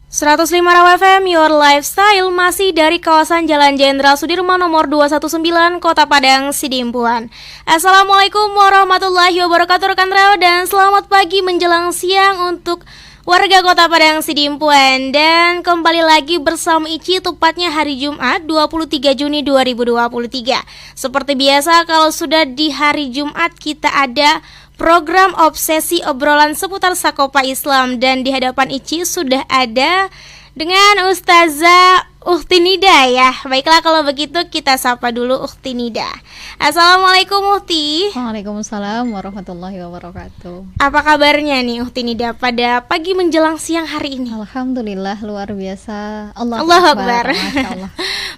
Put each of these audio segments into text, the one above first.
105 Raw FM, Your Lifestyle, masih dari kawasan Jalan Jenderal Sudirman nomor 219, Kota Padang, Sidimpuan. Assalamualaikum warahmatullahi wabarakatuh rekan Raw, dan selamat pagi menjelang siang untuk warga Kota Padang, Sidimpuan. Dan kembali lagi bersama Ici, tepatnya hari Jumat 23 Juni 2023. Seperti biasa, kalau sudah di hari Jumat kita ada program Obsesi Obrolan Seputar Sakopa Islam, dan di hadapan Ici sudah ada dengan Ustazah Ukhti Nida ya. Baiklah, kalau begitu kita sapa dulu Ukhti Nida. Assalamualaikum Ukhti. Waalaikumsalam warahmatullahi wabarakatuh. Apa kabarnya nih Ukhti Nida pada pagi menjelang siang hari ini? Alhamdulillah, luar biasa. Allahu Akbar. Allah.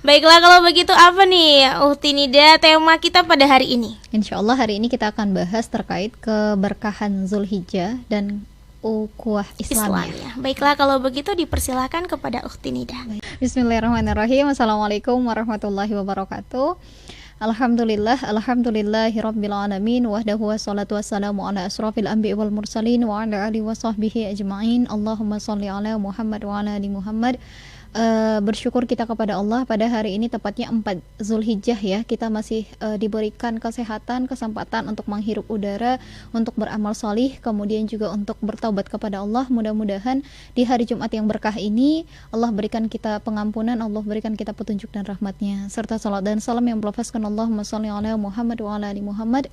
Baiklah, kalau begitu apa nih Ukhti Nida tema kita pada hari ini? Insyaallah hari ini kita akan bahas terkait keberkahan Zulhijjah dan ukhuwah Islam. Ya. Baiklah, kalau begitu dipersilahkan kepada Ukhti Nida. Bismillahirrahmanirrahim. Assalamualaikum warahmatullahi wabarakatuh. Alhamdulillahirabbil alamin, wahdahu wassalatu wassalamu ala asrofil anbiya'i wal mursalin wa ala alihi wa sahbihi ajma'in. Allahumma shalli ala Muhammad wa ala ali Muhammad. Bersyukur kita kepada Allah pada hari ini tepatnya 4 Zulhijjah ya, kita masih diberikan kesehatan, kesempatan untuk menghirup udara, untuk beramal solih, kemudian juga untuk bertaubat kepada Allah. Mudah-mudahan di hari Jumat yang berkah ini Allah berikan kita pengampunan, Allah berikan kita petunjuk dan rahmatnya, serta salat dan salam yang melafazkan Allahumma shalli ala Muhammad wa ala ali Muhammad.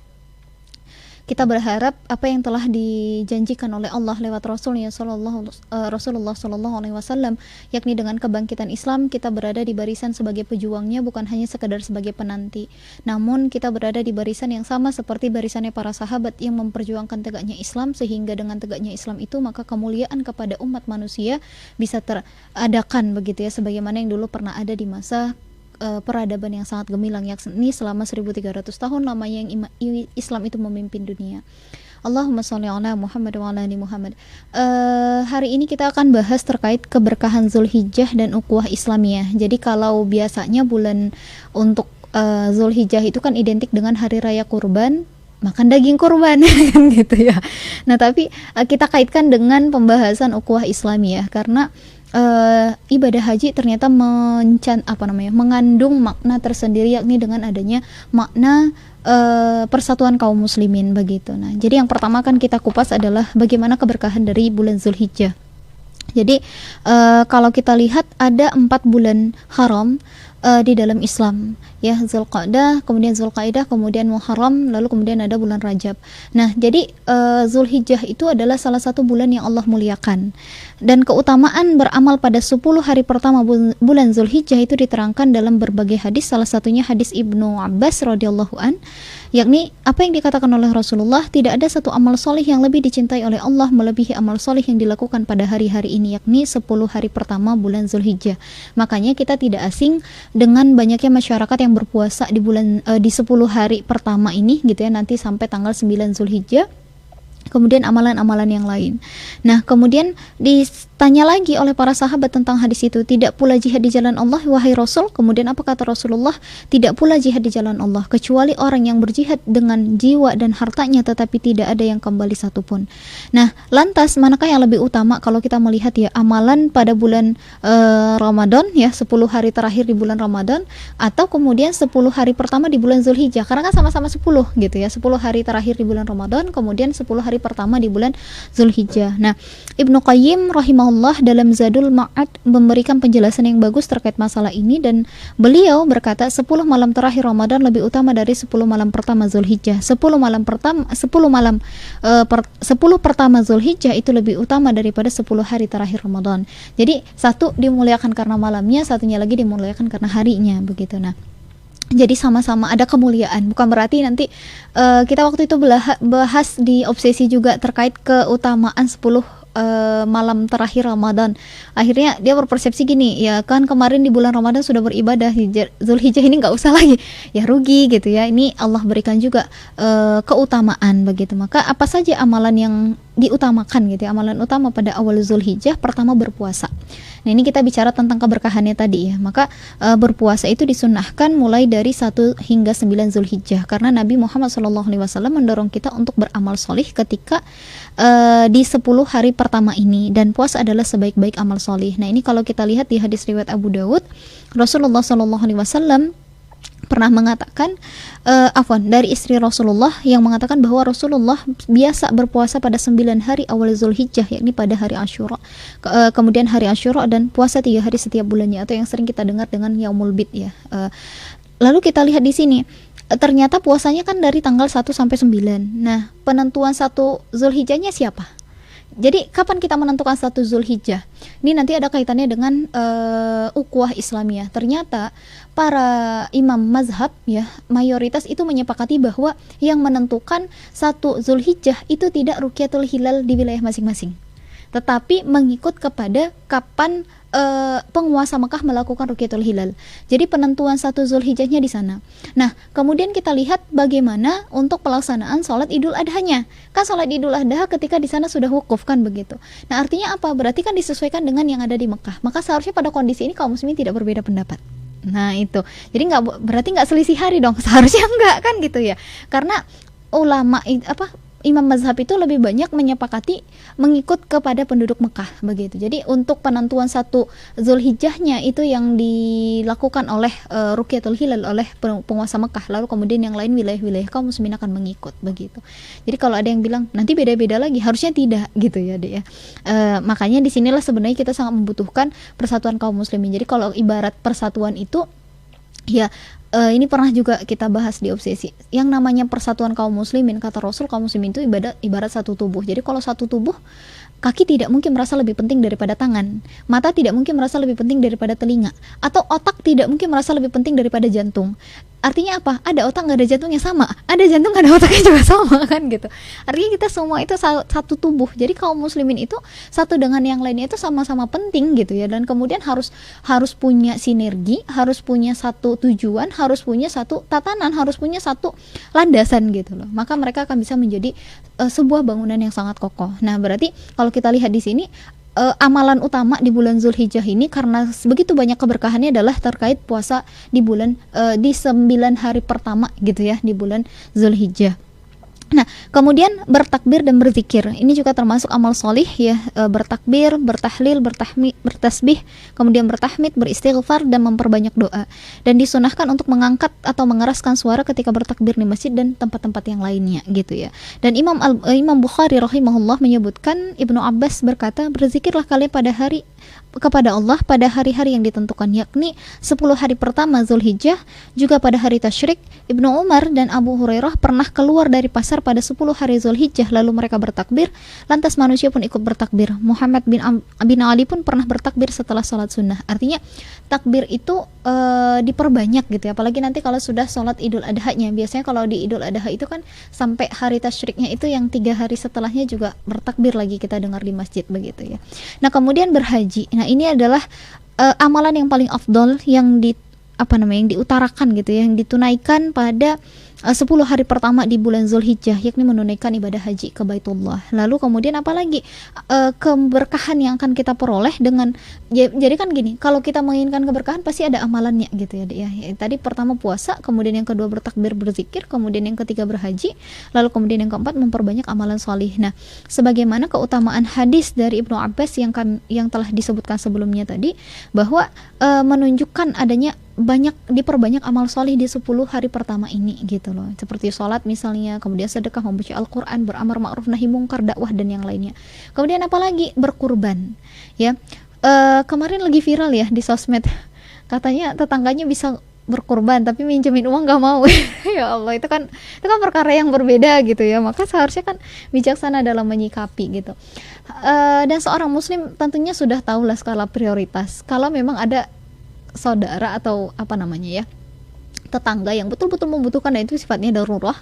Kita berharap apa yang telah dijanjikan oleh Allah lewat Rasulullah Sallallahu Alaihi Wasallam, yakni dengan kebangkitan Islam kita berada di barisan sebagai pejuangnya, bukan hanya sekadar sebagai penanti, namun kita berada di barisan yang sama seperti barisannya para sahabat yang memperjuangkan tegaknya Islam, sehingga dengan tegaknya Islam itu maka kemuliaan kepada umat manusia bisa teradakan begitu ya, sebagaimana yang dulu pernah ada di masa peradaban yang sangat gemilang, yakni selama 1300 tahun lamanya yang Islam itu memimpin dunia. Allahumma sholli ala Muhammad wa ala ali Muhammad. Hari ini kita akan bahas terkait keberkahan Zulhijjah dan ukhuwah Islamiyah. Jadi kalau biasanya bulan untuk Zulhijjah itu kan identik dengan hari raya kurban, makan daging kurban kan gitu ya. Nah, tapi kita kaitkan dengan pembahasan ukhuwah Islamiyah karena ibadah haji ternyata mengandung makna tersendiri, yakni dengan adanya makna persatuan kaum muslimin begitu. Nah, jadi yang pertama kan kita kupas adalah bagaimana keberkahan dari bulan Zulhijjah. Jadi kalau kita lihat ada 4 bulan haram di dalam Islam ya, Zulqa'dah, kemudian Zulqaidah, kemudian Muharram, lalu kemudian ada bulan Rajab. Nah, jadi Zulhijjah itu adalah salah satu bulan yang Allah muliakan, dan keutamaan beramal pada 10 hari pertama bulan Zulhijjah itu diterangkan dalam berbagai hadis, salah satunya hadis Ibnu Abbas radhiyallahu an, yakni apa yang dikatakan oleh Rasulullah, tidak ada satu amal solih yang lebih dicintai oleh Allah melebihi amal solih yang dilakukan pada hari-hari ini, yakni 10 hari pertama bulan Zulhijjah. Makanya kita tidak asing dengan banyaknya masyarakat yang berpuasa di 10 hari pertama ini gitu ya, nanti sampai tanggal 9 Zulhijjah. Kemudian amalan-amalan yang lain. Nah, kemudian ditanya lagi oleh para sahabat tentang hadis itu, tidak pula jihad di jalan Allah wahai Rasul. Kemudian apa kata Rasulullah? Tidak pula jihad di jalan Allah kecuali orang yang berjihad dengan jiwa dan hartanya tetapi tidak ada yang kembali satupun. Nah, lantas manakah yang lebih utama kalau kita melihat ya, amalan pada bulan Ramadan ya, 10 hari terakhir di bulan Ramadan, atau kemudian 10 hari pertama di bulan Zulhijjah? Karena kan sama-sama 10 gitu ya, 10 hari terakhir di bulan Ramadan, kemudian 10 hari pertama di bulan Zulhijjah. Nah, Ibnu Qayyim rahimahullah dalam Zadul Ma'ad memberikan penjelasan yang bagus terkait masalah ini, dan beliau berkata 10 malam terakhir Ramadan lebih utama dari 10 malam pertama Zulhijjah. 10 pertama Zulhijjah itu lebih utama daripada 10 hari terakhir Ramadan. Jadi satu dimuliakan karena malamnya, satunya lagi dimuliakan karena harinya begitu. Nah, jadi sama-sama ada kemuliaan, bukan berarti nanti kita waktu itu bahas di obsesi juga terkait keutamaan 10 malam terakhir Ramadan. Akhirnya dia berpersepsi gini, ya kan kemarin di bulan Ramadan sudah beribadah, Zulhijjah ini nggak usah lagi, ya rugi gitu ya. Ini Allah berikan juga keutamaan begitu. Maka apa saja amalan yang diutamakan gitu ya, amalan utama pada awal Zulhijjah? Pertama berpuasa. Nah, ini kita bicara tentang keberkahannya tadi ya. Maka berpuasa itu disunnahkan mulai dari 1 hingga 9 Zulhijjah, karena Nabi Muhammad SAW mendorong kita untuk beramal solih ketika di 10 hari pertama ini, dan puasa adalah sebaik-baik amal solih. Nah, ini kalau kita lihat di hadis riwayat Abu Dawud, Rasulullah SAW pernah mengatakan, dari istri Rasulullah yang mengatakan bahwa Rasulullah biasa berpuasa pada 9 hari awal Zulhijjah, yakni pada hari Asyura, kemudian hari Asyura, dan puasa 3 hari setiap bulannya, atau yang sering kita dengar dengan Yaumul Bid ya. Lalu kita lihat di sini, ternyata puasanya kan dari tanggal 1 sampai 9. Nah, penentuan 1 Zulhijjahnya siapa? Jadi kapan kita menentukan 1 Zulhijjah? Ini nanti ada kaitannya dengan ukhuwah Islamiyah. Ternyata para imam mazhab ya, mayoritas itu menyepakati bahwa yang menentukan 1 Zulhijjah itu tidak Ruqyatul Hilal di wilayah masing-masing, tetapi mengikut kepada kapan penguasa Mekah melakukan Ruqyatul Hilal. Jadi penentuan 1 Zulhijjahnya di sana. Nah, kemudian kita lihat bagaimana untuk pelaksanaan sholat Idul Adhanya. Kan sholat Idul Adha ketika di sana sudah wukuf kan begitu. Nah, artinya apa? Berarti kan disesuaikan dengan yang ada di Mekah. Maka seharusnya pada kondisi ini kaum muslimin tidak berbeda pendapat. Nah, itu. Jadi berarti nggak selisih hari dong. Seharusnya enggak kan gitu ya. Karena ulama imam mazhab itu lebih banyak menyepakati mengikut kepada penduduk Mekah begitu. Jadi untuk penentuan 1 Zulhijjahnya itu yang dilakukan oleh Ruqyatul Hilal oleh penguasa Mekah, lalu kemudian yang lain wilayah-wilayah kaum muslimin akan mengikut begitu. Jadi kalau ada yang bilang nanti beda-beda lagi, harusnya tidak gitu ya Dek ya. Makanya disinilah sebenarnya kita sangat membutuhkan persatuan kaum muslimin. Jadi kalau ibarat persatuan itu ya, ini pernah juga kita bahas di obsesi. Yang namanya persatuan kaum muslimin, kata Rasul, kaum muslimin itu ibarat satu tubuh. Jadi kalau satu tubuh, kaki tidak mungkin merasa lebih penting daripada tangan, mata tidak mungkin merasa lebih penting daripada telinga, atau otak tidak mungkin merasa lebih penting daripada jantung. Artinya apa? Ada otak nggak ada jantungnya sama, ada jantung nggak ada otaknya juga sama kan gitu. Artinya kita semua itu satu tubuh. Jadi kaum muslimin itu satu dengan yang lainnya itu sama-sama penting gitu ya. Dan kemudian harus punya sinergi, harus punya satu tujuan, harus punya satu tatanan, harus punya satu landasan gitu loh. Maka mereka akan bisa menjadi sebuah bangunan yang sangat kokoh. Nah, berarti kalau kita lihat di sini, amalan utama di bulan Zulhijjah ini karena begitu banyak keberkahannya adalah terkait puasa di bulan di 9 hari pertama gitu ya, di bulan Zulhijjah. Nah, kemudian bertakbir dan berzikir. Ini juga termasuk amal solih ya, bertakbir, bertahlil, bertasbih, kemudian bertahmid, beristighfar, dan memperbanyak doa. Dan disunahkan untuk mengangkat atau mengeraskan suara ketika bertakbir di masjid dan tempat-tempat yang lainnya gitu ya. Dan Imam Bukhari rahimahullah menyebutkan, Ibnu Abbas berkata, berzikirlah kalian kepada Allah pada hari-hari yang ditentukan, yakni 10 hari pertama Zulhijjah, juga pada hari tasyrik. Ibnu Umar dan Abu Hurairah pernah keluar dari pasar pada 10 hari Zulhijjah, lalu mereka bertakbir, lantas manusia pun ikut bertakbir. Muhammad bin Ali pun pernah bertakbir setelah sholat sunnah. Artinya takbir itu diperbanyak gitu ya, apalagi nanti kalau sudah sholat Idul Adha-nya. Biasanya kalau di Idul Adha itu kan sampai hari tasyriknya itu yang 3 hari setelahnya juga bertakbir lagi kita dengar di masjid begitu ya. Nah, kemudian berhaji. Nah, ini adalah amalan yang paling afdol yang diutarakan gitu ya, yang ditunaikan pada 10 hari pertama di bulan Zulhijjah, yakni menunaikan ibadah haji ke Baitullah. Lalu kemudian apalagi keberkahan yang akan kita peroleh dengan jadi kan gini, kalau kita menginginkan keberkahan pasti ada amalannya gitu ya. Tadi pertama puasa, kemudian yang kedua bertakbir berzikir, kemudian yang ketiga berhaji, lalu kemudian yang keempat memperbanyak amalan sholih. Nah, sebagaimana keutamaan hadis dari Ibnu Abbas yang telah disebutkan sebelumnya tadi, bahwa menunjukkan adanya diperbanyak amal solih di 10 hari pertama ini gitu loh, seperti sholat misalnya, kemudian sedekah, membaca Al-Quran, beramar ma'ruf nahi mungkar, dakwah, dan yang lainnya. Kemudian apalagi berkurban ya. Kemarin lagi viral ya di sosmed, katanya tetangganya bisa berkurban tapi minjemin uang gak mau. Ya Allah, itu kan perkara yang berbeda gitu ya. Maka seharusnya kan bijaksana dalam menyikapi gitu. Dan seorang muslim tentunya sudah tahulah skala prioritas. Kalau memang ada saudara atau tetangga yang betul-betul membutuhkan, dan itu sifatnya darurat,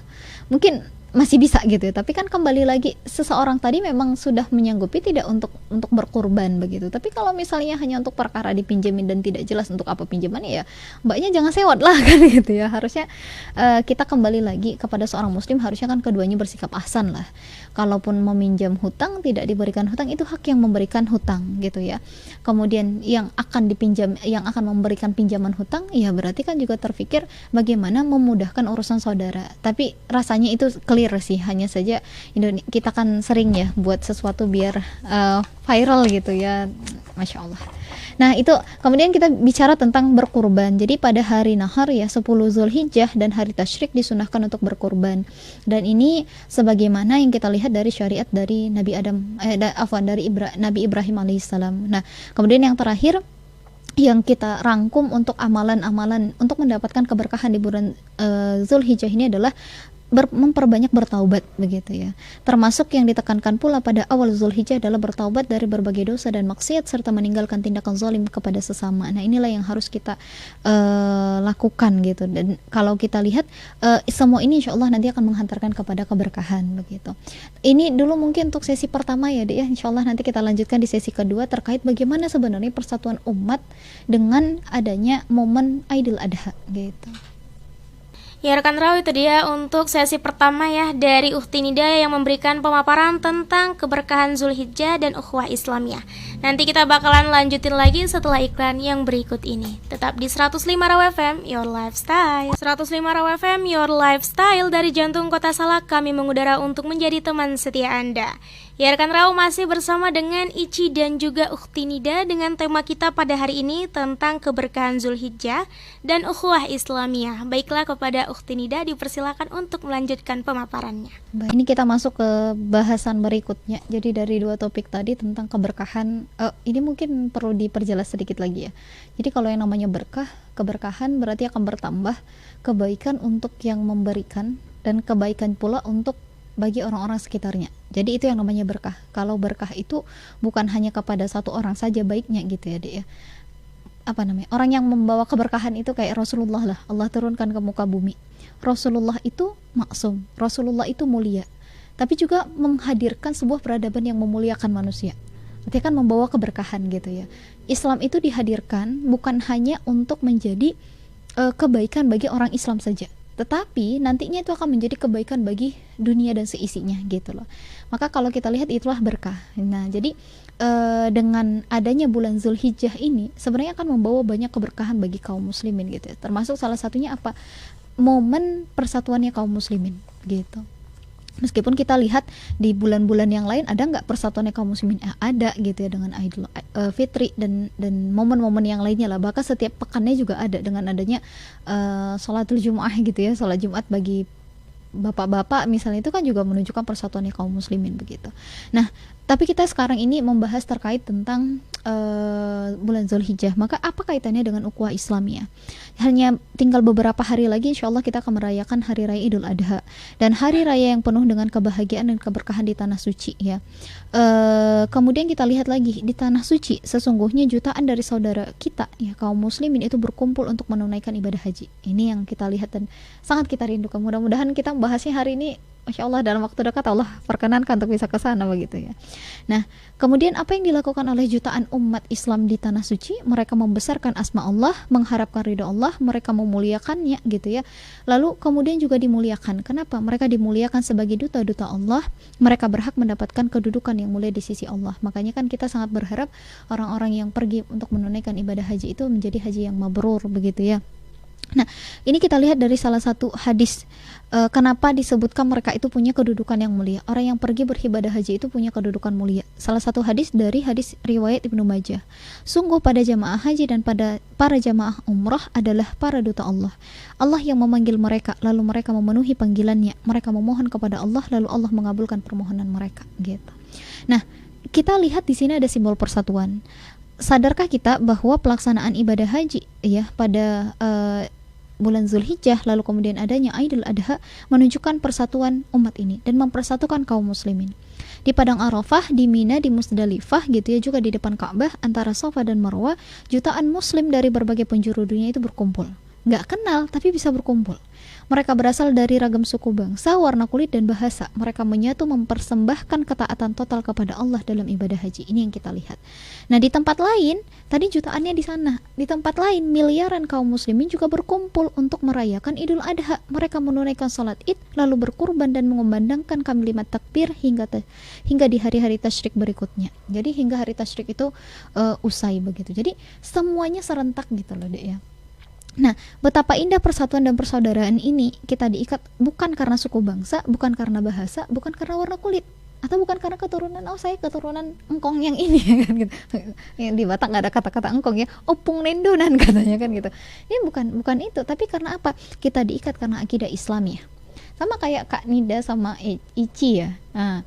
mungkin masih bisa gitu ya. Tapi kan kembali lagi seseorang tadi memang sudah menyanggupi tidak untuk berkorban begitu. Tapi kalau misalnya hanya untuk perkara dipinjemin dan tidak jelas untuk apa pinjamannya, ya mbaknya jangan sewot lah kan gitu ya. Harusnya kita kembali lagi kepada seorang muslim, harusnya kan keduanya bersikap ahsan lah. Kalaupun meminjam hutang tidak diberikan hutang, itu hak yang memberikan hutang gitu ya. Kemudian yang akan memberikan pinjaman hutang, ya berarti kan juga terpikir bagaimana memudahkan urusan saudara. Tapi rasanya itu clear sih, hanya saja kita kan sering ya buat sesuatu biar viral gitu ya, Masya Allah. Nah itu kemudian kita bicara tentang berkurban. Jadi pada hari nahar ya 10 Zulhijjah dan hari tasyrik disunahkan untuk berkurban. Dan ini sebagaimana yang kita lihat dari syariat dari Nabi Nabi Ibrahim alaihissalam. Nah kemudian yang terakhir yang kita rangkum untuk amalan-amalan untuk mendapatkan keberkahan di bulan Zulhijjah ini adalah memperbanyak bertaubat begitu ya. Termasuk yang ditekankan pula pada awal Zulhijjah adalah bertaubat dari berbagai dosa dan maksiat serta meninggalkan tindakan zalim kepada sesama. Nah inilah yang harus kita lakukan gitu. Dan kalau kita lihat semua ini insya Allah nanti akan menghantarkan kepada keberkahan begitu. Ini dulu mungkin untuk sesi pertama ya Dek ya. Insya Allah nanti kita lanjutkan di sesi kedua terkait bagaimana sebenarnya persatuan umat dengan adanya momen Idul Adha gitu. Ya rekan Raw, itu dia untuk sesi pertama ya dari Ukhti Nida yang memberikan pemaparan tentang keberkahan Zulhijjah dan ukhuwah Islamiyah. Nanti kita bakalan lanjutin lagi setelah iklan yang berikut ini. Tetap di 105 Raw FM, Your Lifestyle. 105 Raw FM, Your Lifestyle, dari jantung kota Salak kami mengudara untuk menjadi teman setia Anda. Ya rekan Raw, masih bersama dengan Ici dan juga Ukhti Nida dengan tema kita pada hari ini tentang keberkahan Zulhijjah dan ukhuwah Islamiyah. Baiklah, kepada Ukhti Nida dipersilakan untuk melanjutkan pemaparannya. Baik, ini kita masuk ke bahasan berikutnya. Jadi dari dua topik tadi tentang keberkahan, ini mungkin perlu diperjelas sedikit lagi ya. Jadi kalau yang namanya berkah, keberkahan berarti akan bertambah kebaikan untuk yang memberikan dan kebaikan pula untuk bagi orang-orang sekitarnya. Jadi itu yang namanya berkah. Kalau berkah itu bukan hanya kepada satu orang saja baiknya gitu ya Dek ya. Orang yang membawa keberkahan itu kayak Rasulullah lah. Allah turunkan ke muka bumi. Rasulullah itu maksum, Rasulullah itu mulia. Tapi juga menghadirkan sebuah peradaban yang memuliakan manusia. Berarti kan membawa keberkahan gitu ya. Islam itu dihadirkan bukan hanya untuk menjadi kebaikan bagi orang Islam saja, tetapi nantinya itu akan menjadi kebaikan bagi dunia dan seisinya gitu loh. Maka kalau kita lihat itulah berkah. Nah jadi dengan adanya bulan Zulhijjah ini sebenarnya akan membawa banyak keberkahan bagi kaum muslimin gitu ya. Termasuk salah satunya apa? Momen persatuannya kaum muslimin gitu. Meskipun kita lihat di bulan-bulan yang lain ada nggak persatuannya kaum muslimin? Ada gitu ya, dengan Idul Fitri dan momen-momen yang lainnya lah. Bahkan setiap pekannya juga ada dengan adanya sholatul Jumu'ah gitu ya, sholat Jumat bagi bapak-bapak misalnya, itu kan juga menunjukkan persatuannya kaum muslimin begitu. Nah, tapi kita sekarang ini membahas terkait tentang bulan Zulhijjah. Maka apa kaitannya dengan ukhuwah Islamiyah? Hanya tinggal beberapa hari lagi insya Allah kita akan merayakan hari raya Idul Adha, dan hari raya yang penuh dengan kebahagiaan dan keberkahan di tanah suci ya. Kemudian kita lihat lagi di tanah suci sesungguhnya jutaan dari saudara kita ya kaum muslimin itu berkumpul untuk menunaikan ibadah haji. Ini yang kita lihat dan sangat kita rindukan. Mudah-mudahan kita membahasnya hari ini Masya Allah dalam waktu dekat Allah perkenankan untuk bisa ke sana begitu ya. Nah, kemudian apa yang dilakukan oleh jutaan umat Islam di tanah suci? Mereka membesarkan asma Allah, mengharapkan ridha Allah, mereka memuliakannya gitu ya. Lalu kemudian juga dimuliakan. Kenapa? Mereka dimuliakan sebagai duta-duta Allah. Mereka berhak mendapatkan kedudukan yang mulia di sisi Allah. Makanya kan kita sangat berharap orang-orang yang pergi untuk menunaikan ibadah haji itu menjadi haji yang mabrur begitu ya. Nah, ini kita lihat dari salah satu hadis kenapa disebutkan mereka itu punya kedudukan yang mulia. Orang yang pergi beribadah haji itu punya kedudukan mulia. Salah satu hadis dari hadis riwayat Ibnu Majah. Sungguh pada jamaah haji dan pada para jamaah umrah adalah para duta Allah. Allah yang memanggil mereka, lalu mereka memenuhi panggilannya. Mereka memohon kepada Allah, lalu Allah mengabulkan permohonan mereka. Gitu. Nah, kita lihat di sini ada simbol persatuan. Sadarkah kita bahwa pelaksanaan ibadah haji ya pada bulan Zulhijjah lalu kemudian adanya Idul Adha menunjukkan persatuan umat ini dan mempersatukan kaum muslimin. Di padang Arafah, di Mina, di Musdalifah gitu ya, juga di depan Ka'bah antara Safa dan Marwah, jutaan muslim dari berbagai penjuru dunia itu berkumpul. Nggak kenal tapi bisa berkumpul. Mereka berasal dari ragam suku bangsa, warna kulit dan bahasa. Mereka menyatu mempersembahkan ketaatan total kepada Allah dalam ibadah haji. Ini yang kita lihat. Nah, di tempat lain, tadi jutaannya di sana. Di tempat lain, miliaran kaum muslimin juga berkumpul untuk merayakan Idul Adha. Mereka menunaikan salat Id, lalu berkurban dan mengumandangkan kalimat takbir hingga di hari-hari tasyrik berikutnya. Jadi hingga hari tasyrik itu usai begitu. Jadi semuanya serentak gitu loh, Dek ya. Nah, betapa indah persatuan dan persaudaraan ini. Kita diikat bukan karena suku bangsa, bukan karena bahasa, bukan karena warna kulit, atau bukan karena keturunan, oh saya keturunan engkong yang ini kan gitu. Yang di Batak nggak ada kata-kata engkong ya, opung nendonan katanya kan gitu. Ini bukan itu, tapi karena apa? Kita diikat karena akidah Islam ya. Sama kayak Kak Nida sama Ici ya. Nah,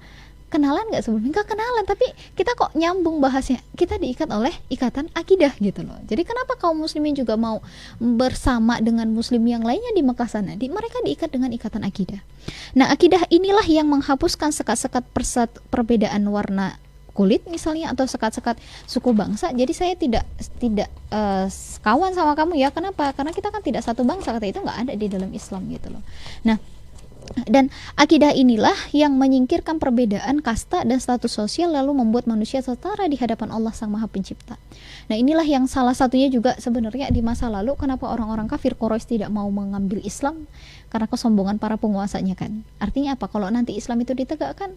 kenalan nggak sebelumnya? Nggak kenalan, tapi kita kok nyambung bahasnya. Kita diikat oleh ikatan akidah gitu loh. Jadi kenapa kaum muslimin juga mau bersama dengan muslim yang lainnya di Mekah sana? Mereka diikat dengan ikatan akidah. Nah, akidah inilah yang menghapuskan sekat-sekat perbedaan warna kulit misalnya, atau sekat-sekat suku bangsa. Jadi saya tidak kawan sama kamu ya. Kenapa? Karena kita kan tidak satu bangsa. Kata itu nggak ada di dalam Islam gitu loh. Nah, dan akidah inilah yang menyingkirkan perbedaan kasta dan status sosial, lalu membuat manusia setara di hadapan Allah Sang Maha Pencipta. Nah, inilah yang salah satunya juga sebenarnya di masa lalu kenapa orang-orang kafir Quraisy tidak mau mengambil Islam, karena kesombongan para penguasanya kan. Artinya apa? Kalau nanti Islam itu ditegakkan,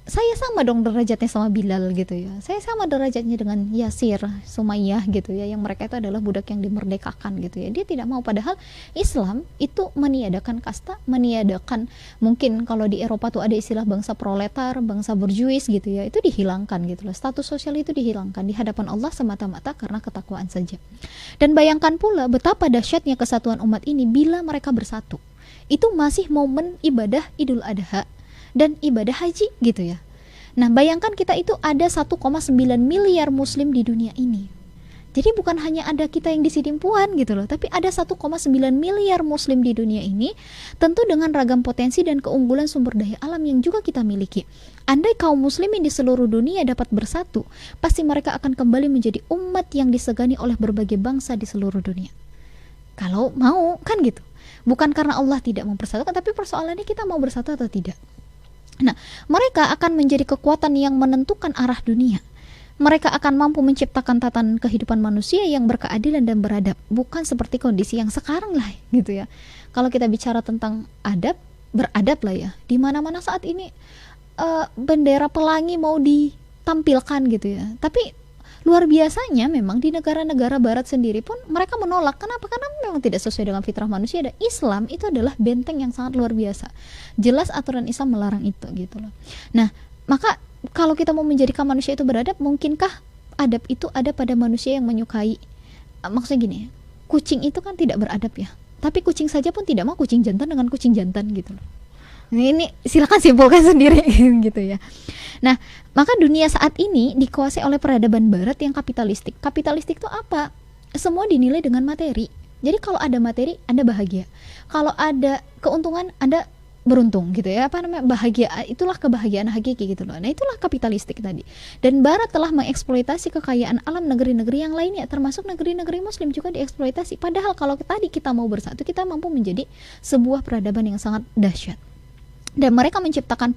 saya sama dong derajatnya sama Bilal gitu ya. Saya sama derajatnya dengan Yasir, Sumayyah gitu ya, yang mereka itu adalah budak yang dimerdekakan gitu ya. Dia tidak mau, padahal Islam itu meniadakan kasta, meniadakan, mungkin kalau di Eropa tuh ada istilah bangsa proletar, bangsa borjuis gitu ya, itu dihilangkan gitu loh. Status sosial itu dihilangkan di hadapan Allah semata-mata karena ketakwaan saja. Dan bayangkan pula betapa dahsyatnya kesatuan umat ini bila mereka bersatu. Itu masih momen ibadah Idul Adha dan ibadah haji gitu ya. Nah, bayangkan kita itu ada 1,9 miliar muslim di dunia ini. Jadi bukan hanya ada kita yang di Sidimpuan gitu loh, tapi ada 1,9 miliar muslim di dunia ini, tentu dengan ragam potensi dan keunggulan sumber daya alam yang juga kita miliki. Andai kaum muslimin di seluruh dunia dapat bersatu, pasti mereka akan kembali menjadi umat yang disegani oleh berbagai bangsa di seluruh dunia. Kalau mau kan gitu. Bukan karena Allah tidak mempersatukan, tapi persoalannya kita mau bersatu atau tidak. Nah, mereka akan menjadi kekuatan yang menentukan arah dunia. Mereka akan mampu menciptakan tatanan kehidupan manusia yang berkeadilan dan beradab, bukan seperti kondisi yang sekarang lah gitu ya. Kalau kita bicara tentang adab, beradab lah ya. Di mana-mana saat ini bendera pelangi mau ditampilkan gitu ya. Tapi luar biasanya memang di negara-negara barat sendiri pun mereka menolak. Kenapa? Karena memang tidak sesuai dengan fitrah manusia. Dan Islam itu adalah benteng yang sangat luar biasa. Jelas aturan Islam melarang itu gitu loh. Nah, maka kalau kita mau menjadikan manusia itu beradab, mungkinkah adab itu ada pada manusia yang menyukai? Maksudnya gini, kucing itu kan tidak beradab ya. Tapi kucing saja pun tidak mau kucing jantan dengan kucing jantan gitu loh. Ini silakan simpulkan sendiri gitu ya. Nah, maka dunia saat ini dikuasai oleh peradaban barat yang kapitalistik. Kapitalistik itu apa? Semua dinilai dengan materi. Jadi kalau ada materi, Anda bahagia. Kalau ada keuntungan, Anda beruntung gitu ya. Apa namanya? Bahagia. Itulah kebahagiaan hakiki gitu loh. Nah, itulah kapitalistik tadi. Dan barat telah mengeksploitasi kekayaan alam negeri-negeri yang lainnya, termasuk negeri-negeri muslim juga dieksploitasi. Padahal kalau tadi kita mau bersatu, kita mampu menjadi sebuah peradaban yang sangat dahsyat. Dan mereka menciptakan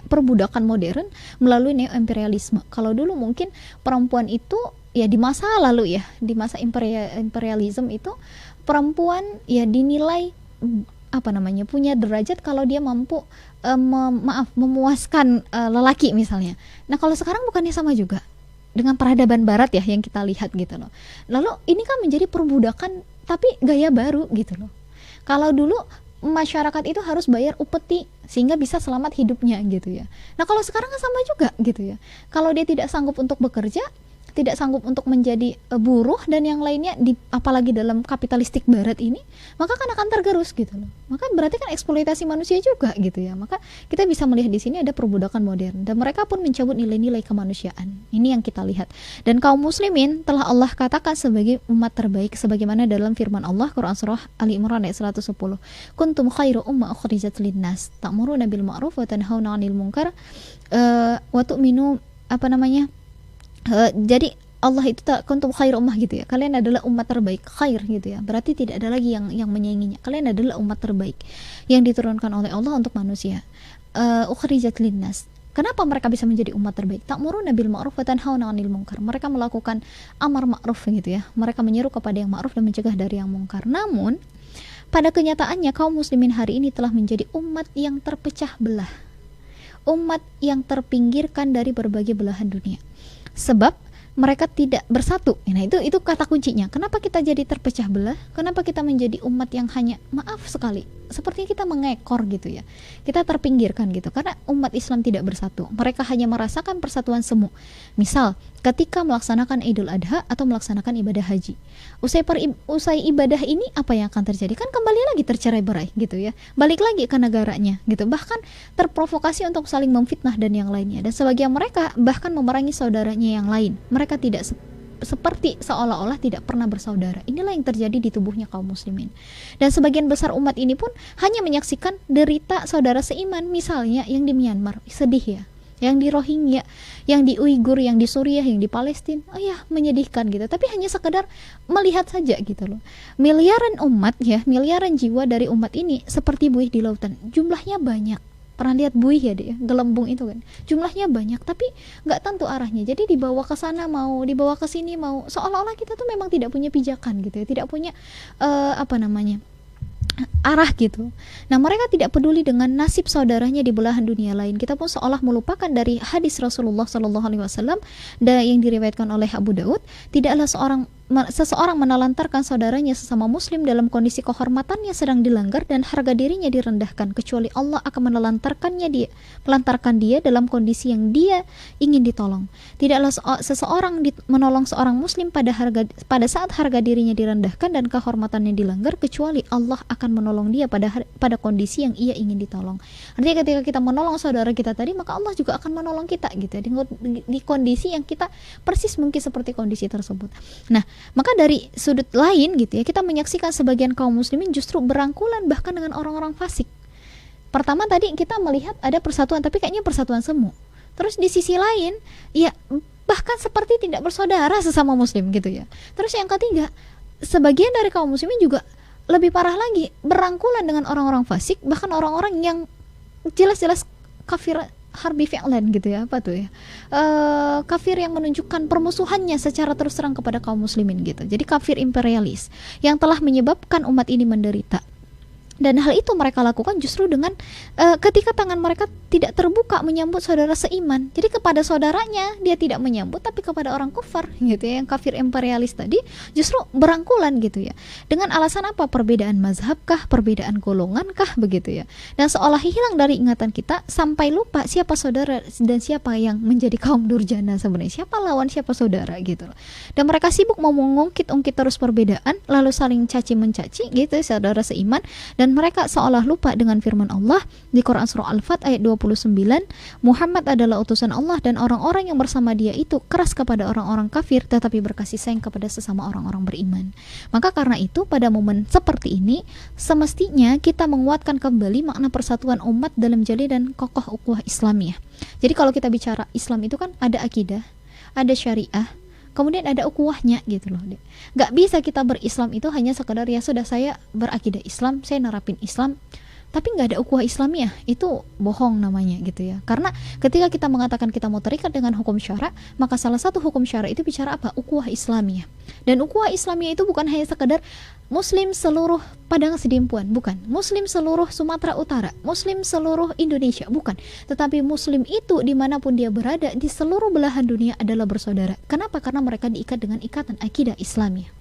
perbudakan modern melalui neo-imperialisme. Kalau dulu mungkin perempuan itu ya di masa lalu ya, di masa imperialisme itu perempuan ya dinilai punya derajat kalau dia mampu memuaskan lelaki misalnya. Nah, kalau sekarang bukannya sama juga dengan peradaban barat ya yang kita lihat gitu loh. Lalu ini kan menjadi perbudakan tapi gaya baru gitu loh. Kalau dulu masyarakat itu harus bayar upeti sehingga bisa selamat hidupnya gitu ya. Nah, kalau sekarang kan sama juga gitu ya. Kalau dia tidak sanggup untuk bekerja, tidak sanggup untuk menjadi buruh dan yang lainnya, apalagi dalam kapitalistik barat ini, maka kan akan tergerus gitu loh. Maka berarti kan eksploitasi manusia juga gitu ya. Maka kita bisa melihat di sini ada perbudakan modern dan mereka pun mencabut nilai-nilai kemanusiaan. Ini yang kita lihat. Dan kaum muslimin telah Allah katakan sebagai umat terbaik sebagaimana dalam firman Allah Quran surah Ali Imran ayat 110. Kuntum khairu umma ukhrijat linnas ta'muruna bil ma'ruf wa tanhauna 'anil munkar wa tu'minu jadi Allah itu tak kuntum khair ummah gitu ya. Kalian adalah umat terbaik, khair gitu ya. Berarti tidak ada lagi yang menyainginya. Kalian adalah umat terbaik yang diturunkan oleh Allah untuk manusia. Ukhrijat linnas. Kenapa mereka bisa menjadi umat terbaik? Ta'muruna bil ma'ruf wa tanhauna 'anil munkar. Mereka melakukan amar ma'ruf gitu ya. Mereka menyeru kepada yang ma'ruf dan mencegah dari yang munkar. Namun pada kenyataannya kaum muslimin hari ini telah menjadi umat yang terpecah belah. Umat yang terpinggirkan dari berbagai belahan dunia. Sebab mereka tidak bersatu. Nah, itu kata kuncinya. Kenapa kita jadi terpecah belah? Kenapa kita menjadi umat yang hanya, maaf sekali, sepertinya kita mengekor gitu ya. Kita terpinggirkan gitu. Karena umat Islam tidak bersatu. Mereka hanya merasakan persatuan semu. Misal, ketika melaksanakan Idul Adha atau melaksanakan ibadah haji. Usai ibadah ini apa yang akan terjadi? Kan kembali lagi tercerai-berai gitu ya. Balik lagi ke negaranya gitu. Bahkan terprovokasi untuk saling memfitnah dan yang lainnya. Dan sebagian mereka bahkan memerangi saudaranya yang lain. Mereka tidak seperti seolah-olah tidak pernah bersaudara. Inilah yang terjadi di tubuhnya kaum muslimin. Dan sebagian besar umat ini pun hanya menyaksikan derita saudara seiman, misalnya yang di Myanmar, sedih ya. Yang di Rohingya, yang di Uighur, yang di Suriah, yang di Palestina, oh ya menyedihkan gitu. Tapi hanya sekedar melihat saja gitu loh. Miliaran umat ya, miliaran jiwa dari umat ini seperti buih di lautan. Jumlahnya banyak. Pernah lihat buih ya deh, gelembung itu kan. Jumlahnya banyak, tapi nggak tentu arahnya. Jadi dibawa ke sana mau, dibawa ke sini mau. Seolah-olah kita tuh memang tidak punya pijakan gitu ya, tidak punya arah gitu. Nah, mereka tidak peduli dengan nasib saudaranya di belahan dunia lain. Kita pun seolah melupakan dari hadis Rasulullah SAW yang diriwayatkan oleh Abu Daud, tidaklah seseorang menelantarkan saudaranya sesama muslim dalam kondisi kehormatannya sedang dilanggar dan harga dirinya direndahkan, kecuali Allah akan melantarkan dia dalam kondisi yang dia ingin ditolong. Tidaklah seseorang menolong seorang muslim pada saat harga dirinya direndahkan dan kehormatannya dilanggar, kecuali Allah akan menolong dia pada kondisi yang ia ingin ditolong. Artinya ketika kita menolong saudara kita tadi, maka Allah juga akan menolong kita gitu ya, di kondisi yang kita persis mungkin seperti kondisi tersebut. Nah, maka dari sudut lain gitu ya, kita menyaksikan sebagian kaum muslimin justru berangkulan bahkan dengan orang-orang fasik. Pertama tadi kita melihat ada persatuan, tapi kayaknya persatuan semu. Terus di sisi lain, ya bahkan seperti tidak bersaudara sesama muslim gitu ya. Terus yang ketiga, sebagian dari kaum muslimin juga lebih parah lagi, berangkulan dengan orang-orang fasik, bahkan orang-orang yang jelas-jelas kafir harbi fi'lan gitu ya, apa tuh ya, kafir yang menunjukkan permusuhannya secara terus terang kepada kaum muslimin gitu. Jadi kafir imperialis yang telah menyebabkan umat ini menderita. Dan hal itu mereka lakukan justru dengan ketika tangan mereka tidak terbuka menyambut saudara seiman. Jadi kepada saudaranya dia tidak menyambut, tapi kepada orang kufar gitu ya, yang kafir imperialis tadi justru berangkulan gitu ya. Dengan alasan apa? Perbedaan mazhabkah, perbedaan golongankah begitu ya. Dan seolah hilang dari ingatan kita sampai lupa siapa saudara dan siapa yang menjadi kaum durjana sebenarnya. Siapa lawan, siapa saudara gitu loh. Dan mereka sibuk mau mengungkit-ungkit terus perbedaan, lalu saling caci mencaci gitu saudara seiman. Dan mereka seolah lupa dengan firman Allah di Quran surah Al-Fat ayat 29, Muhammad adalah utusan Allah dan orang-orang yang bersama dia itu keras kepada orang-orang kafir tetapi berkasih sayang kepada sesama orang-orang beriman. Maka karena itu pada momen seperti ini semestinya kita menguatkan kembali makna persatuan umat dalam jali dan kokoh ukhuwah Islamiyah. Jadi kalau kita bicara Islam itu kan ada akidah, ada syariah, kemudian ada ukhuwahnya gitu loh. Gak bisa kita berislam itu hanya sekadar ya sudah saya berakidah Islam, saya nerapin Islam, tapi gak ada ukhuwah Islamiyah, itu bohong namanya gitu ya. Karena ketika kita mengatakan kita mau terikat dengan hukum syara, maka salah satu hukum syara itu bicara apa? Ukhuwah Islamiyah. Dan ukhuwah Islamiyah itu bukan hanya sekadar Muslim seluruh Padang Sidimpuan, bukan. Muslim seluruh Sumatera Utara, Muslim seluruh Indonesia, bukan. Tetapi Muslim itu dimanapun dia berada di seluruh belahan dunia adalah bersaudara. Kenapa? Karena mereka diikat dengan ikatan akidah Islamiyah.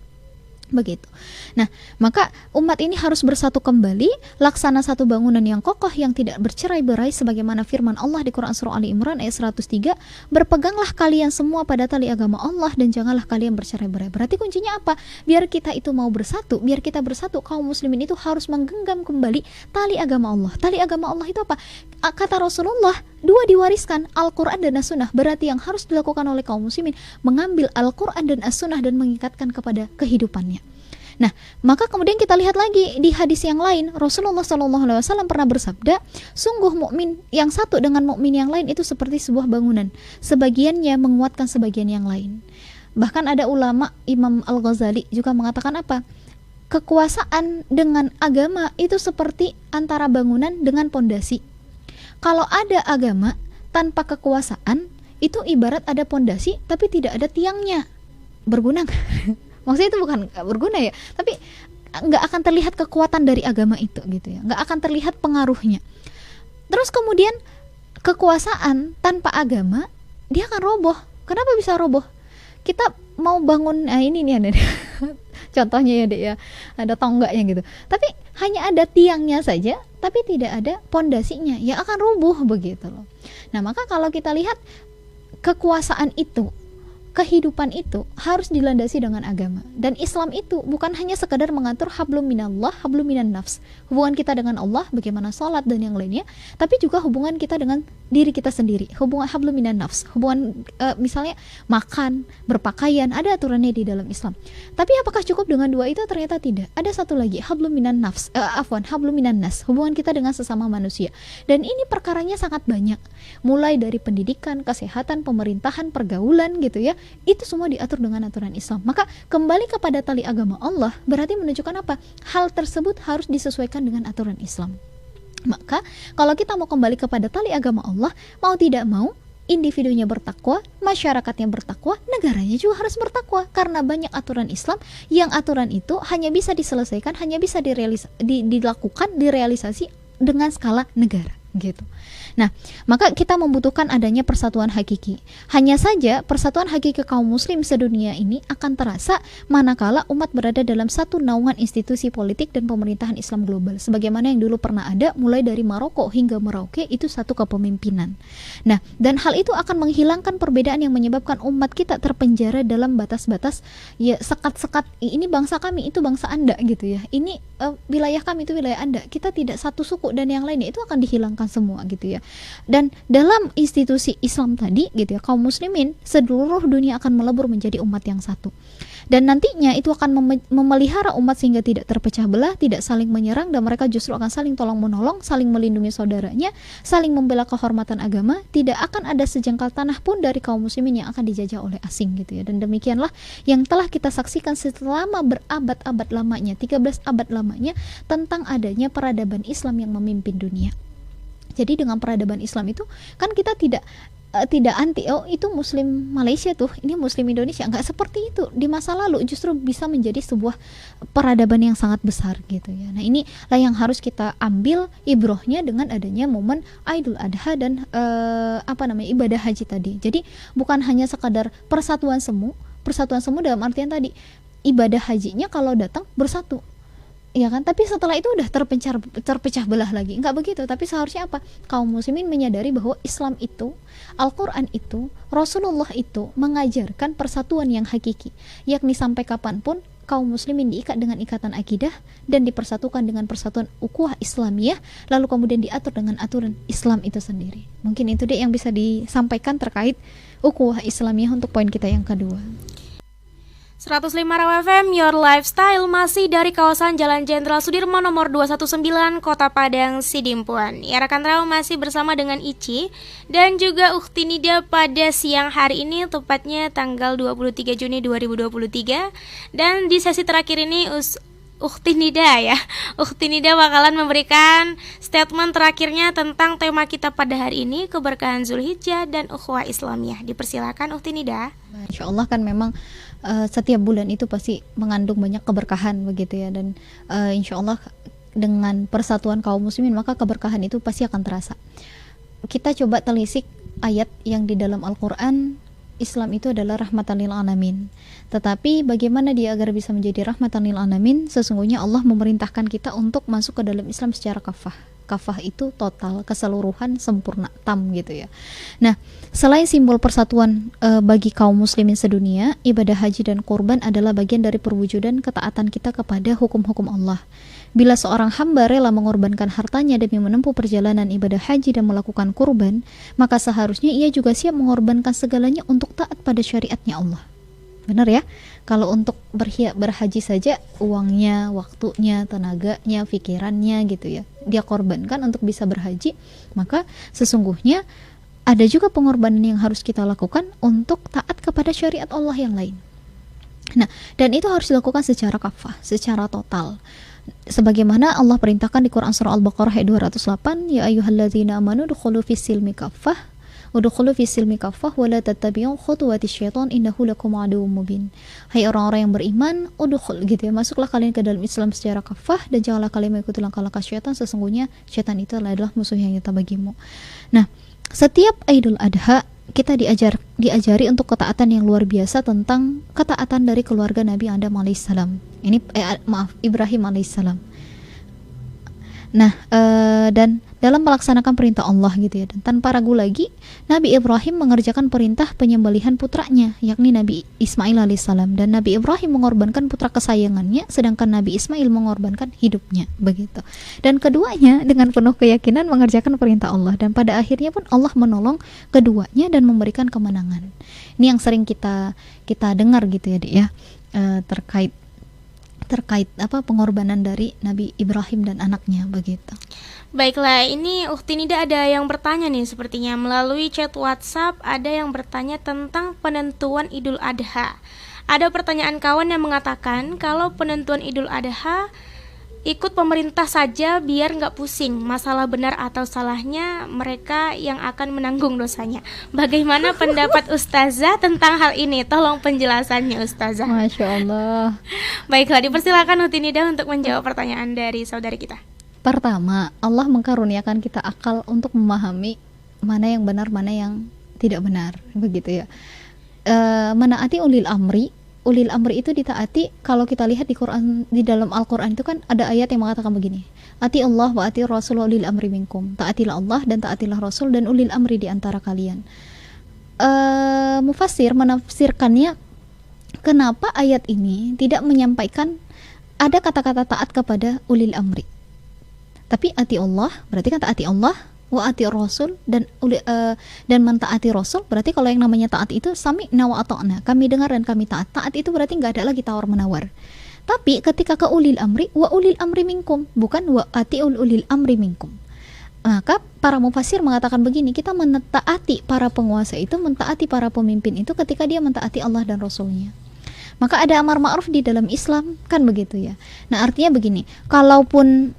Begitu. Nah, maka umat ini harus bersatu kembali, laksana satu bangunan yang kokoh yang tidak bercerai-berai sebagaimana firman Allah di Quran surah Ali Imran ayat 103, berpeganglah kalian semua pada tali agama Allah dan janganlah kalian bercerai-berai. Berarti kuncinya apa? Biar kita itu mau bersatu, biar kita bersatu, kaum muslimin itu harus menggenggam kembali tali agama Allah. Tali agama Allah itu apa? Kata Rasulullah, dua diwariskan, Al-Quran dan As-Sunnah. Berarti yang harus dilakukan oleh kaum muslimin mengambil Al-Quran dan As-Sunnah dan mengikatkan kepada kehidupannya. Nah, maka kemudian kita lihat lagi di hadis yang lain, Rasulullah SAW pernah bersabda, sungguh mukmin yang satu dengan mukmin yang lain itu seperti sebuah bangunan, sebagiannya menguatkan sebagian yang lain. Bahkan ada ulama, Imam Al-Ghazali juga mengatakan apa? Kekuasaan dengan agama itu seperti antara bangunan dengan pondasi. Kalau ada agama tanpa kekuasaan, itu ibarat ada pondasi tapi tidak ada tiangnya. Berguna nggak? Maksudnya itu bukan nggak berguna ya, tapi nggak akan terlihat kekuatan dari agama itu gitu ya, nggak akan terlihat pengaruhnya. Terus kemudian kekuasaan tanpa agama dia akan roboh. Kenapa bisa roboh? Kita mau bangun, ini nih ada contohnya ya dek ya, ada tonggaknya gitu, tapi hanya ada tiangnya saja tapi tidak ada pondasinya, ya akan rubuh begitu loh. Nah maka kalau kita lihat kekuasaan itu, kehidupan itu harus dilandasi dengan agama. Dan Islam itu bukan hanya sekadar mengatur hablum minallah, hablum minan nafs, hubungan kita dengan Allah, bagaimana sholat dan yang lainnya, tapi juga hubungan kita dengan diri kita sendiri, hubungan hablum minan nafs, hubungan misalnya makan, berpakaian, ada aturannya di dalam Islam. Tapi apakah cukup dengan dua itu? Ternyata tidak. Ada satu lagi, hablum minan nafs, hablum minan nas, hubungan kita dengan sesama manusia. Dan ini perkaranya sangat banyak, mulai dari pendidikan, kesehatan, pemerintahan, pergaulan gitu ya. Itu semua diatur dengan aturan Islam. Maka kembali kepada tali agama Allah berarti menunjukkan apa? Hal tersebut harus disesuaikan dengan aturan Islam. Maka kalau kita mau kembali kepada tali agama Allah, mau tidak mau individunya bertakwa, masyarakatnya bertakwa, negaranya juga harus bertakwa. Karena banyak aturan Islam yang aturan itu hanya bisa diselesaikan, hanya bisa dilakukan, direalisasi dengan skala negara gitu. Nah, maka kita membutuhkan adanya persatuan hakiki. Hanya saja persatuan hakiki kaum muslim sedunia ini akan terasa manakala umat berada dalam satu naungan institusi politik dan pemerintahan Islam global. Sebagaimana yang dulu pernah ada mulai dari Maroko hingga Merauke, itu satu kepemimpinan. Nah, dan hal itu akan menghilangkan perbedaan yang menyebabkan umat kita terpenjara dalam batas-batas ya sekat-sekat, ini bangsa kami, itu bangsa Anda gitu ya. Ini wilayah kami, itu wilayah Anda. Kita tidak satu suku dan yang lainnya, itu akan dihilangkan semua gitu ya. Dan dalam institusi Islam tadi gitu ya, kaum muslimin seluruh dunia akan melebur menjadi umat yang satu. Dan nantinya itu akan memelihara umat sehingga tidak terpecah belah, tidak saling menyerang, dan mereka justru akan saling tolong menolong, saling melindungi saudaranya, saling membela kehormatan agama. Tidak akan ada sejengkal tanah pun dari kaum muslimin yang akan dijajah oleh asing gitu ya. Dan demikianlah yang telah kita saksikan selama berabad-abad lamanya, 13 abad lamanya, tentang adanya peradaban Islam yang memimpin dunia. Jadi dengan peradaban Islam itu kan kita tidak anti, oh itu muslim Malaysia tuh, ini muslim Indonesia, enggak seperti itu. Di masa lalu justru bisa menjadi sebuah peradaban yang sangat besar gitu ya. Nah, inilah yang harus kita ambil ibrohnya dengan adanya momen Idul Adha dan ibadah haji tadi. Jadi bukan hanya sekadar persatuan semu dalam artian tadi ibadah hajinya kalau datang bersatu, ya kan, tapi setelah itu udah terpecah belah lagi. Enggak begitu, tapi seharusnya apa? Kaum muslimin menyadari bahwa Islam itu, Al-Quran itu, Rasulullah itu mengajarkan persatuan yang hakiki, yakni sampai kapanpun kaum muslimin diikat dengan ikatan akidah dan dipersatukan dengan persatuan ukhuwah Islamiyah, lalu kemudian diatur dengan aturan Islam itu sendiri. Mungkin itu deh yang bisa disampaikan terkait ukhuwah Islamiyah untuk poin kita yang kedua. 105 Raw FM, Your Lifestyle, masih dari kawasan Jalan Jenderal Sudirman nomor 219, Kota Padang, Sidimpuan. Ya rekan Raw, masih bersama dengan Ici dan juga Ukhti Nida pada siang hari ini, tepatnya tanggal 23 Juni 2023. Dan di sesi terakhir ini Ukhti Nida bakalan memberikan statement terakhirnya tentang tema kita pada hari ini, keberkahan Zulhijjah dan ukhuwah Islamiyah. Dipersilakan Ukhti Nida. Insya Allah kan memang setiap bulan itu pasti mengandung banyak keberkahan begitu ya, dan insya Allah dengan persatuan kaum muslimin maka keberkahan itu pasti akan terasa. Kita coba telisik ayat yang di dalam Al-Quran. Islam itu adalah rahmatan lil alamin. Tetapi bagaimana dia agar bisa menjadi rahmatan lil alamin? Sesungguhnya Allah memerintahkan kita untuk masuk ke dalam Islam secara kafah. Kafah itu total, keseluruhan, sempurna, tam gitu ya. Nah, selain simbol persatuan bagi kaum muslimin sedunia, ibadah haji dan kurban adalah bagian dari perwujudan ketaatan kita kepada hukum-hukum Allah. Bila seorang hamba rela mengorbankan hartanya demi menempuh perjalanan ibadah haji dan melakukan kurban, maka seharusnya ia juga siap mengorbankan segalanya untuk taat pada syariatnya Allah. Benar ya? Kalau untuk berhaji saja, uangnya, waktunya, tenaganya, pikirannya gitu ya, dia korbankan untuk bisa berhaji, maka sesungguhnya ada juga pengorbanan yang harus kita lakukan untuk taat kepada syariat Allah yang lain. Nah, dan itu harus dilakukan secara kafah, secara total. Sebagaimana Allah perintahkan di Quran surah Al-Baqarah ayat 208, ya ayyuhalladzina amanu udkhulu fis-silmi kaffah udkhulu fis-silmi kaffah wa la tattabi'u khutuwatis syaitan innahu lakum aduwwum mubin. Hai orang-orang yang beriman, udkhul gitu ya, masuklah kalian ke dalam Islam secara kafah dan janganlah kalian mengikuti langkah-langkah syaitan, sesungguhnya syaitan itu adalah musuh yang nyata bagimu. Nah, setiap Idul Adha kita diajari untuk ketaatan yang luar biasa tentang ketaatan dari keluarga Nabi Adam alaihissalam. Ini Ibrahim alaihissalam. Nah, dan dalam melaksanakan perintah Allah gitu ya, dan tanpa ragu lagi Nabi Ibrahim mengerjakan perintah penyembelihan putranya, yakni Nabi Ismail alaihissalam, dan Nabi Ibrahim mengorbankan putra kesayangannya, sedangkan Nabi Ismail mengorbankan hidupnya, begitu. Dan keduanya dengan penuh keyakinan mengerjakan perintah Allah, dan pada akhirnya pun Allah menolong keduanya dan memberikan kemenangan. Ini yang sering kita dengar gitu ya, Dik, ya, terkait apa pengorbanan dari Nabi Ibrahim dan anaknya, begitu. Baiklah, ini Ukti Nida ada yang bertanya nih, sepertinya melalui chat WhatsApp ada yang bertanya tentang penentuan Idul Adha. Ada pertanyaan kawan yang mengatakan kalau penentuan Idul Adha ikut pemerintah saja biar nggak pusing, masalah benar atau salahnya mereka yang akan menanggung dosanya. Bagaimana pendapat Ustazah tentang hal ini? Tolong penjelasannya Ustazah. Masya Allah. Baiklah, dipersilakan Ukti Nida untuk menjawab pertanyaan dari saudari kita. Pertama, Allah mengkaruniakan kita akal untuk memahami mana yang benar, mana yang tidak benar, begitu ya. Menaati ulil amri itu ditaati. Kalau kita lihat di Quran, di dalam Al-Quran itu kan ada ayat yang mengatakan begini, ati Allah wa ati Rasul ulil amri minkum, taatilah Allah dan taatilah Rasul dan ulil amri di antara kalian. Mufassir menafsirkannya, kenapa ayat ini tidak menyampaikan ada kata-kata taat kepada ulil amri, tapi ati Allah berarti kan taati Allah, wa ati Rasul dan mentaati Rasul berarti kalau yang namanya taat itu sami'na wa ata'na, kami dengar dan kami taat. Taat itu berarti nggak ada lagi tawar menawar. Tapi ketika ke ulil amri, wa ulil amri minkum, bukan wa ati ulil amri minkum. Maka para mufassir mengatakan begini, kita mentaati para penguasa itu, mentaati para pemimpin itu ketika dia mentaati Allah dan Rasulnya. Maka ada amar ma'ruf di dalam Islam, kan begitu ya. Nah, artinya begini, kalaupun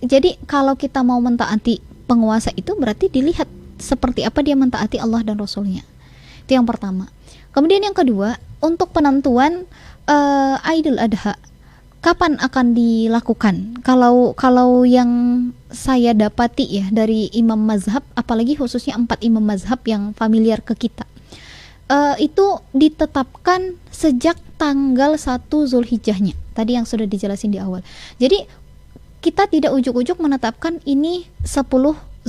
jadi kalau kita mau mentaati penguasa itu berarti dilihat seperti apa dia mentaati Allah dan Rasulnya. Itu yang pertama. Kemudian yang kedua, untuk penentuan Idul Adha kapan akan dilakukan? Kalau yang saya dapati ya dari imam mazhab, apalagi khususnya 4 imam mazhab yang familiar ke kita, itu ditetapkan sejak tanggal 1 Zulhijjahnya. Tadi yang sudah dijelasin di awal. Jadi kita tidak ujuk-ujuk menetapkan ini 10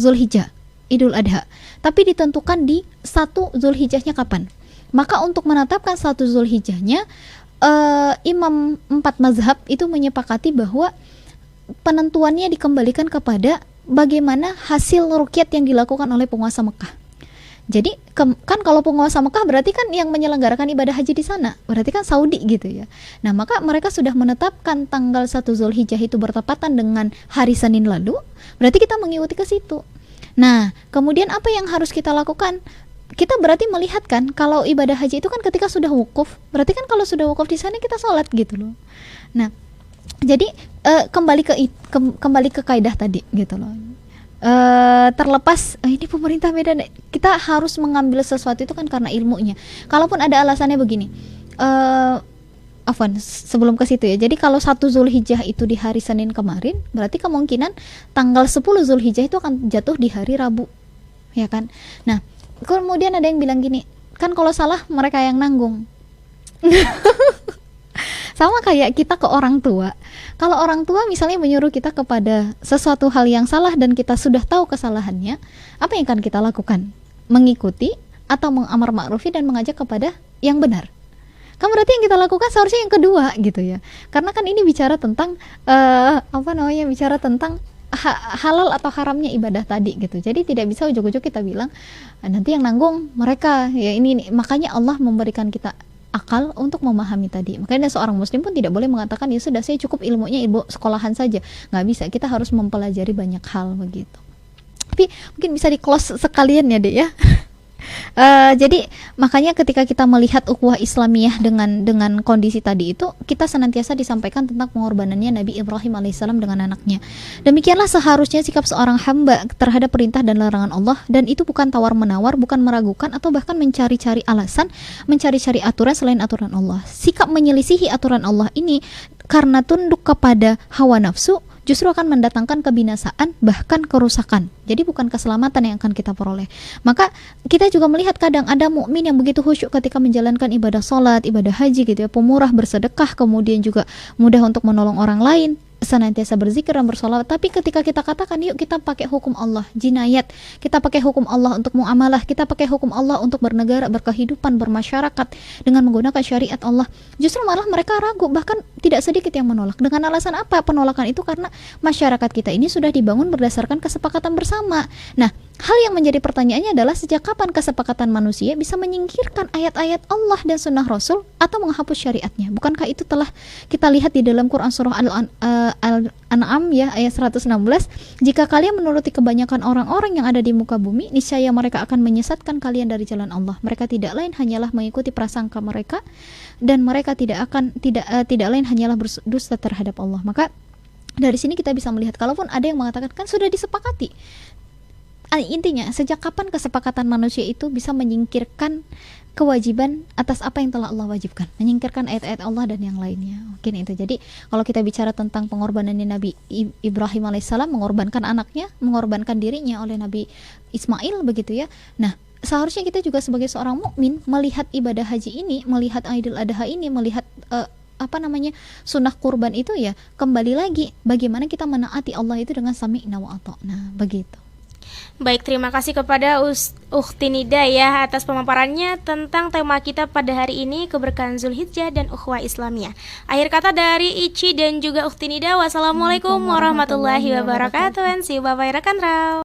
Zulhijjah Idul Adha, tapi ditentukan di 1 Zulhijjahnya kapan. Maka untuk menetapkan 1 Zulhijjahnya, imam 4 mazhab itu menyepakati bahwa penentuannya dikembalikan kepada bagaimana hasil ruqyat yang dilakukan oleh penguasa Mekah. Jadi kan kalau penguasa Mekah berarti kan yang menyelenggarakan ibadah haji di sana, berarti kan Saudi gitu ya. Nah, maka mereka sudah menetapkan tanggal 1 Zulhijjah itu bertepatan dengan hari Senin lalu, berarti kita mengikuti ke situ. Nah, kemudian apa yang harus kita lakukan? Kita berarti melihat kan kalau ibadah haji itu kan ketika sudah wukuf, berarti kan kalau sudah wukuf di sana kita sholat gitu loh. Nah, jadi kembali ke kaidah tadi gitu loh. Terlepas ini pemerintah Medan, kita harus mengambil sesuatu itu kan karena ilmunya. Kalaupun ada alasannya begini, sebelum ke situ ya. Jadi kalau 1 Zulhijjah itu di hari Senin kemarin, berarti kemungkinan tanggal 10 Zulhijjah itu akan jatuh di hari Rabu, ya kan? Nah, kemudian ada yang bilang gini, kan kalau salah mereka yang nanggung. Sama kayak kita ke orang tua. Kalau orang tua misalnya menyuruh kita kepada sesuatu hal yang salah dan kita sudah tahu kesalahannya, apa yang akan kita lakukan? Mengikuti atau mengamar ma'rufi dan mengajak kepada yang benar? Kan berarti yang kita lakukan seharusnya yang kedua gitu ya. Karena kan ini bicara tentang bicara tentang halal atau haramnya ibadah tadi gitu. Jadi tidak bisa ujuk-ujuk kita bilang nanti yang nanggung mereka ya ini. Makanya Allah memberikan kita akal untuk memahami tadi. Makanya seorang muslim pun tidak boleh mengatakan ya sudah saya cukup ilmunya ilmu sekolahan saja. Nggak bisa, kita harus mempelajari banyak hal begitu. Tapi mungkin bisa di close sekalian ya Dek ya. Jadi makanya ketika kita melihat ukhuwah Islamiyah dengan kondisi tadi itu, kita senantiasa disampaikan tentang pengorbanannya Nabi Ibrahim alaihissalam dengan anaknya. Demikianlah seharusnya sikap seorang hamba terhadap perintah dan larangan Allah, dan itu bukan tawar-menawar, bukan meragukan atau bahkan mencari-cari alasan, mencari-cari aturan selain aturan Allah. Sikap menyelisihi aturan Allah ini karena tunduk kepada hawa nafsu justru akan mendatangkan kebinasaan, bahkan kerusakan. Jadi bukan keselamatan yang akan kita peroleh. Maka kita juga melihat kadang ada mukmin yang begitu khusyuk ketika menjalankan ibadah sholat, ibadah haji gitu ya, pemurah, bersedekah, kemudian juga mudah untuk menolong orang lain, senantiasa berzikir dan bersolawat. Tapi ketika kita katakan yuk kita pakai hukum Allah, jinayat, kita pakai hukum Allah untuk muamalah, kita pakai hukum Allah untuk bernegara, berkehidupan, bermasyarakat dengan menggunakan syariat Allah, justru malah mereka ragu, bahkan tidak sedikit yang menolak. Dengan alasan apa penolakan itu? Karena masyarakat kita ini sudah dibangun berdasarkan kesepakatan bersama. Nah, hal yang menjadi pertanyaannya adalah sejak kapan kesepakatan manusia bisa menyingkirkan ayat-ayat Allah dan sunnah Rasul atau menghapus syariatnya? Bukankah itu telah kita lihat di dalam Quran surah Al-An'am ya ayat 116, jika kalian menuruti kebanyakan orang-orang yang ada di muka bumi, niscaya mereka akan menyesatkan kalian dari jalan Allah. Mereka tidak lain hanyalah mengikuti prasangka mereka, dan mereka tidak lain hanyalah berdusta terhadap Allah. Maka dari sini kita bisa melihat, kalaupun ada yang mengatakan kan sudah disepakati, intinya sejak kapan kesepakatan manusia itu bisa menyingkirkan kewajiban atas apa yang telah Allah wajibkan, menyingkirkan ayat-ayat Allah dan yang lainnya. Mungkin itu. Jadi kalau kita bicara tentang pengorbanan Nabi Ibrahim alaihissalam, mengorbankan anaknya, mengorbankan dirinya oleh Nabi Ismail begitu ya. Nah, seharusnya kita juga sebagai seorang mukmin melihat ibadah haji ini, melihat Idul Adha ini, melihat sunnah kurban itu ya, kembali lagi bagaimana kita menaati Allah itu dengan sami'na wa ata'na, begitu. Baik, terima kasih kepada Ukhti Nida ya atas pemaparannya tentang tema kita pada hari ini, keberkahan Zulhijjah dan ukhuwah Islamiyah. Akhir kata dari Ici dan juga Ukhti Nida, wassalamualaikum warahmatullahi wabarakatuh. See you, bye-bye rekan Rau.